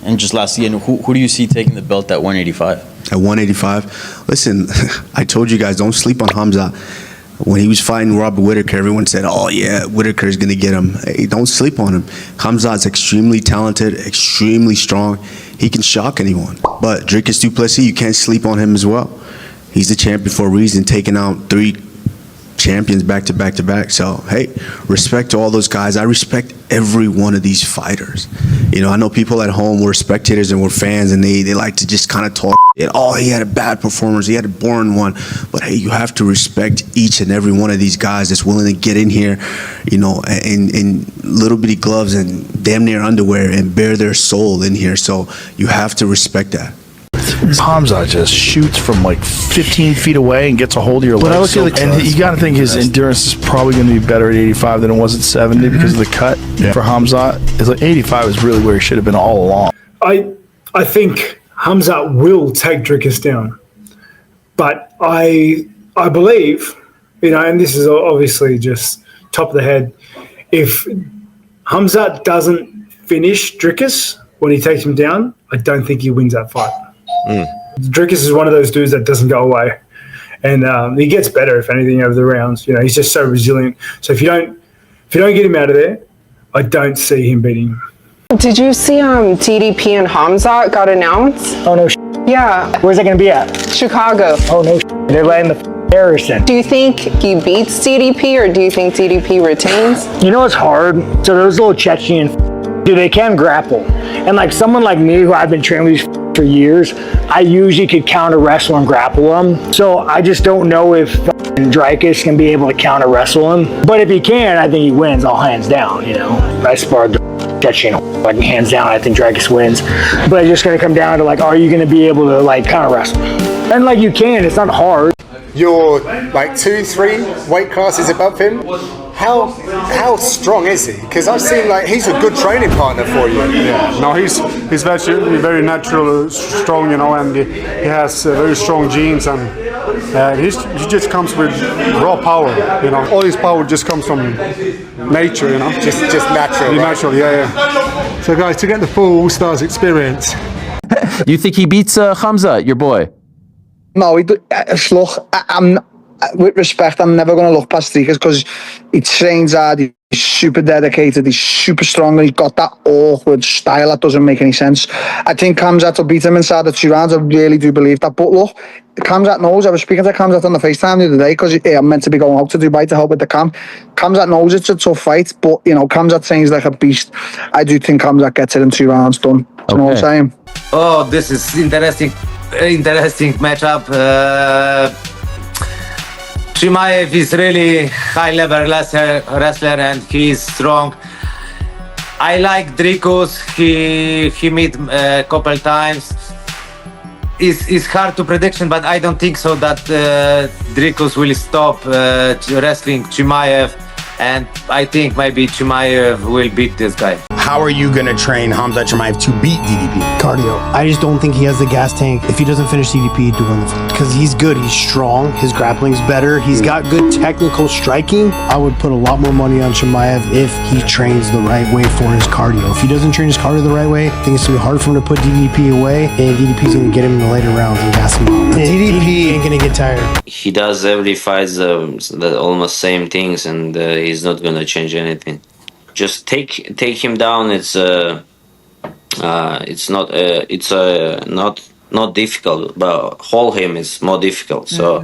And just lastly, who do you see taking the belt at 185? At 185? Listen, I told you guys, don't sleep on Khamzat. When he was fighting Robert Whittaker, everyone said, oh yeah, Whittaker's going to get him. Hey, don't sleep on him. Khamzat's extremely talented, extremely strong. He can shock anyone. But Dricus du Plessis, you can't sleep on him as well. He's the champion for a reason, taking out 3 champions back to back to back. So, hey, respect to all those guys. I respect every one of these fighters. You know, I know people at home were spectators and were fans, and they like to just kind of talk. Oh, he had a bad performance. He had a boring one. But, hey, you have to respect each and every one of these guys that's willing to get in here, you know, in little bitty gloves and damn near underwear and bare their soul in here. So you have to respect that. Khamzat just shoots from like 15 feet away and gets a hold of your leg. And you got to think his endurance is probably going to be better at 85 than it was at 70 because of the cut for Khamzat. It's like 85 is really where he should have been all along. I think Khamzat will take Dricus down, but I believe, you know, and this is obviously just top of the head, if Khamzat doesn't finish Dricus when he takes him down, I don't think he wins that fight. Dricus is one of those dudes that doesn't go away, and he gets better, if anything, over the rounds. You know, he's just so resilient. So if you don't get him out of there, I don't see him beating him. Did you see TDP and Khamzat got announced? Oh no. Yeah. Where's that gonna be at? Chicago. Oh no. They're letting the terrorists in. Do you think he beats TDP, or do you think TDP retains? You know, it's hard. So those little Chechen, dude, they can grapple, and like someone like me who I've been training with these for years, I usually could counter wrestle and grapple them. So I just don't know if Dricus can be able to counter wrestle him. But if he can, I think he wins all hands down. You know, I sparred the Chechen, like hands down. I think Dricus wins. But it's just gonna come down to like, are you gonna be able to like counter wrestle? And like you can, it's not hard. You're like 2-3 weight classes above him. How strong is he? Because I've seen like he's a good training partner for you. Yeah, no, he's very natural, strong, you know, and he has very strong genes, and he just comes with raw power, you know. All his power just comes from nature, you know. Just natural. Right? Natural, yeah. So guys, to get the full All-Stars experience. You think he beats Khamzat, your boy? No, look, with respect, I'm never going to look past Dricus because he trains hard, he's super dedicated, he's super strong, and he's got that awkward style that doesn't make any sense. I think Khamzat will beat him inside the 2 rounds. I really do believe that. But look, Khamzat knows. I was speaking to Khamzat on the FaceTime the other day because I'm meant to be going out to Dubai to help with the camp. Khamzat knows it's a tough fight, but, you know, Khamzat trains like a beast. I do think Khamzat gets it in 2 rounds done. Do you know what I'm saying? Oh, this is interesting matchup. Chimaev is really high-level wrestler, and he is strong. I like Dricus. He meet a couple times. It's hard to prediction, but I don't think so that Dricus will stop wrestling Chimaev, and I think maybe Chimaev will beat this guy. How are you gonna train Khamzat Chimaev to beat DDP? Cardio. I just don't think he has the gas tank. If he doesn't finish DDP, do win the fight. Because he's good, he's strong, his grappling's better, he's got good technical striking. I would put a lot more money on Chimaev if he trains the right way for his cardio. If he doesn't train his cardio the right way, I think it's gonna be hard for him to put DDP away, and DDP's gonna get him in the later rounds and gas him out. DDP ain't gonna get tired. He does every fight the almost same things, and he's not gonna change anything. Just take him down. It's not difficult, but hold him is more difficult. So,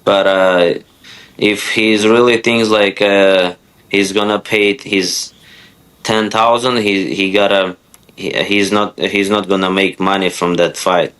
but if he's really thinks like he's gonna pay his 10,000, he's not gonna make money from that fight.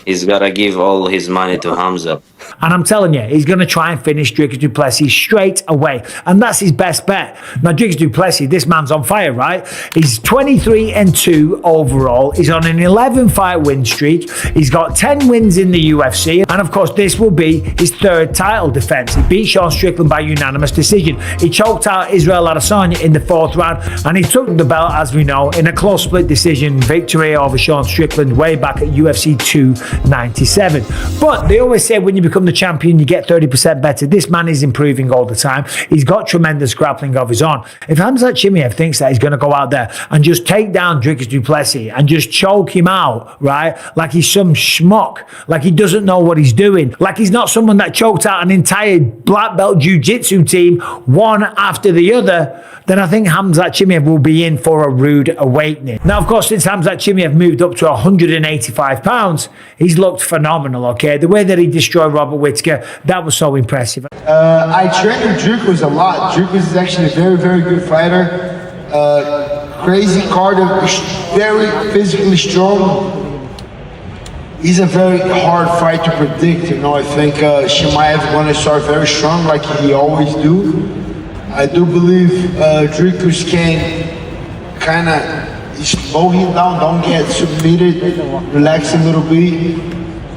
He's gotta give all his money to Khamzat. And I'm telling you, he's going to try and finish Dricus du Plessis straight away. And that's his best bet. Now, Dricus du Plessis, this man's on fire, right? He's 23-2 overall. He's on an 11-fight win streak. He's got 10 wins in the UFC. And, of course, this will be his 3rd title defense. He beat Sean Strickland by unanimous decision. He choked out Israel Adesanya in the 4th round. And he took the belt, as we know, in a close split decision victory over Sean Strickland way back at UFC 2 297. But they always say when you become the champion, you get 30% better. This man is improving all the time. He's got tremendous grappling of his own. If Khamzat Chimaev thinks that he's going to go out there and just take down Dricus du Plessis and just choke him out, right, like he's some schmuck, like he doesn't know what he's doing, like he's not someone that choked out an entire black belt jiu-jitsu team one after the other, then I think Khamzat Chimaev will be in for a rude awakening. Now, of course, since Khamzat Chimaev moved up to 185 pounds, he's looked phenomenal, okay? The way that he destroyed Robert Whittaker, that was so impressive. I train with Dricus a lot. Dricus is actually a very, very good fighter. Crazy cardio, very physically strong. He's a very hard fight to predict, you know. I think Chimaev is going to start very strong like he always do. I do believe Dricus can kind of slow him down, don't get submitted, relax a little bit.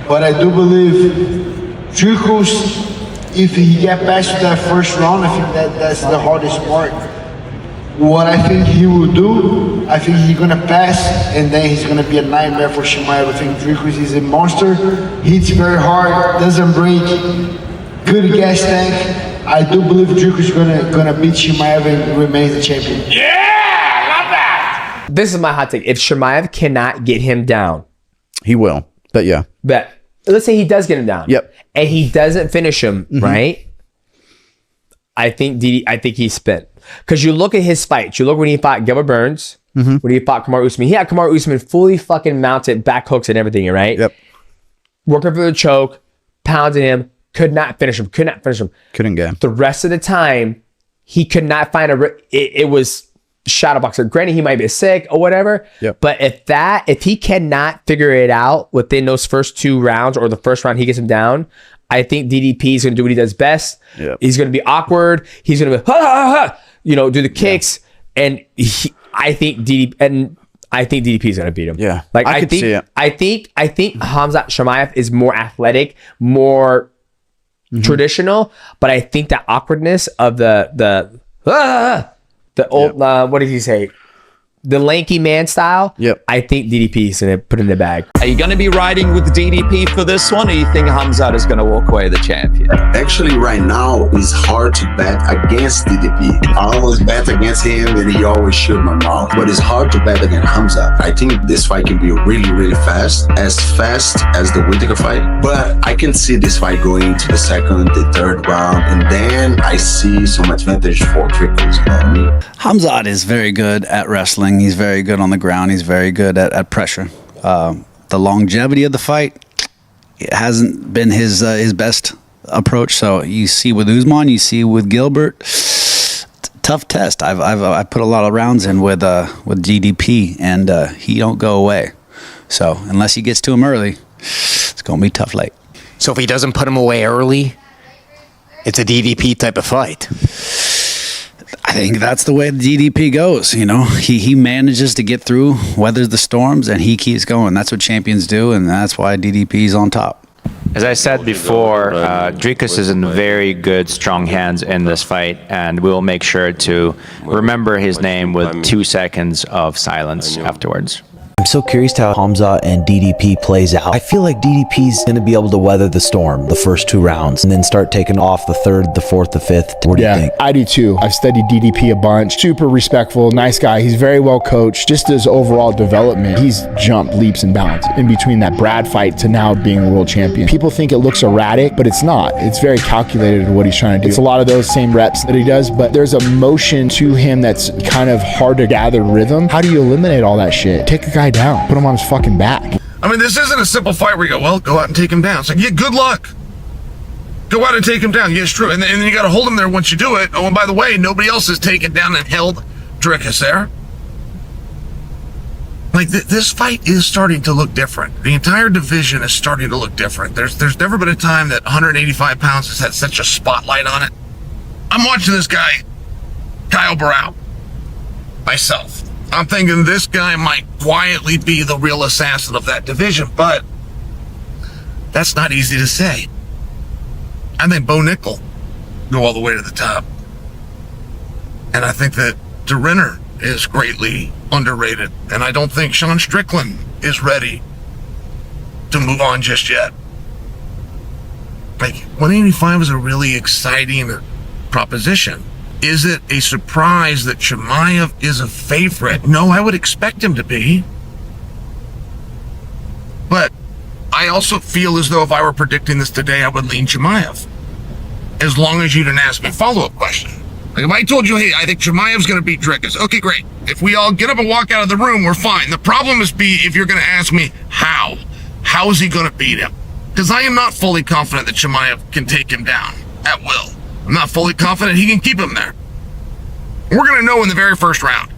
But I do believe Dricus, if he get past that first round, I think that's the hardest part. What I think he will do, I think he's gonna pass, and then he's gonna be a nightmare for Chimaev. I think Dricus is a monster, hits very hard, doesn't break, good gas tank. I do believe Dricus is gonna beat Chimaev and remain the champion. Yeah, love that. This is my hot take. If Chimaev cannot get him down, he will. But yeah. But let's say he does get him down. Yep. And he doesn't finish him, right? I think he's spent. Because you look at his fights. You look when he fought Gilbert Burns, when he fought Kamaru Usman. He had Kamaru Usman fully fucking mounted, back hooks and everything, right? Yep. Working for the choke, pounding him, could not finish him. Couldn't get him. The rest of the time, he could not find it was shadow boxer. Granted, he might be sick or whatever. Yep. But if he cannot figure it out within those first 2 rounds or the first round he gets him down, I think DDP is going to do what he does best. Yep. He's going to be awkward. He's going to be, do the kicks. Yeah. And I think DDP is going to beat him. Yeah. Like I could see it. I think Khamzat Chimaev is more athletic, more traditional, but I think that awkwardness of the old what did he say? The lanky man style. Yep. I think DDP is going to put in the bag. Are you going to be riding with DDP for this one, or you think Khamzat is going to walk away the champion? Actually, right now, it's hard to bet against DDP. I always bet against him, and he always shoot my mouth. But it's hard to bet against Khamzat. I think this fight can be really, really fast as the Whittaker fight. But I can see this fight going to the second, the third round, and then I see some advantage for Dricus. You know what I mean? Khamzat is very good at wrestling. He's very good on the ground. He's very good at pressure. The longevity of the fight, it hasn't been his best approach. So you see with Usman, you see with Gilbert, tough test. I put a lot of rounds in with DDP, and he don't go away. So unless he gets to him early, it's gonna be tough late. So if he doesn't put him away early, it's a DDP type of fight. I think that's the way the DDP goes. You know, he manages to get through, weathers the storms, and he keeps going. That's what champions do, and that's why DDP's on top. As I said before, Dricus is in very good, strong hands in this fight, and we'll make sure to remember his name with 2 seconds of silence afterwards. I'm so curious how Khamzat and DDP plays out. I feel like DDP's going to be able to weather the storm the first 2 rounds and then start taking off the 3rd, the 4th, the 5th. What do you think? I do too. I've studied DDP a bunch. Super respectful, nice guy. He's very well coached. Just his overall development, he's jumped leaps and bounds in between that Brad fight to now being a world champion. People think it looks erratic, but it's not. It's very calculated in what he's trying to do. It's a lot of those same reps that he does, but there's a motion to him that's kind of hard to gather rhythm. How do you eliminate all that shit? Take a guy down. Put him on his fucking back. I mean, this isn't a simple fight where you go, well, go out and take him down. It's like, yeah, good luck. Go out and take him down. Yeah, it's true. And then you got to hold him there once you do it. Oh, and by the way, nobody else has taken down and held Dricus there. Like, this fight is starting to look different. The entire division is starting to look different. There's never been a time that 185 pounds has had such a spotlight on it. I'm watching this guy, Kyle Barrow, myself. I'm thinking this guy might quietly be the real assassin of that division, but that's not easy to say. I think Bo Nickel go all the way to the top. And I think that DeRinner is greatly underrated. And I don't think Sean Strickland is ready to move on just yet. Like, 185 is a really exciting proposition. Is it a surprise that Chimaev is a favorite? No, I would expect him to be. But I also feel as though if I were predicting this today, I would lean Chimaev. As long as you didn't ask me a follow-up question. Like if I told you, hey, I think Chimaev's going to beat Dricus. Okay, great. If we all get up and walk out of the room, we're fine. The problem is if you're going to ask me how. How is he going to beat him? Because I am not fully confident that Chimaev can take him down at will. I'm not fully confident he can keep him there. We're going to know in the very first round.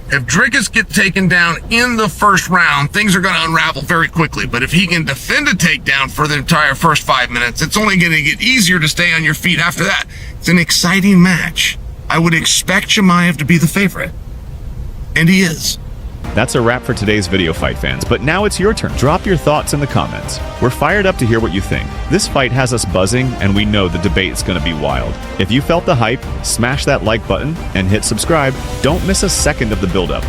If Dricus gets taken down in the first round, things are going to unravel very quickly. But if he can defend a takedown for the entire first 5 minutes, it's only going to get easier to stay on your feet after that. It's an exciting match. I would expect Chimaev to be the favorite. And he is. That's a wrap for today's video, fight fans, but now it's your turn. Drop your thoughts in the comments. We're fired up to hear what you think. This fight has us buzzing, and we know the debate is going to be wild. If you felt the hype, smash that like button and hit subscribe. Don't miss a second of the build-up.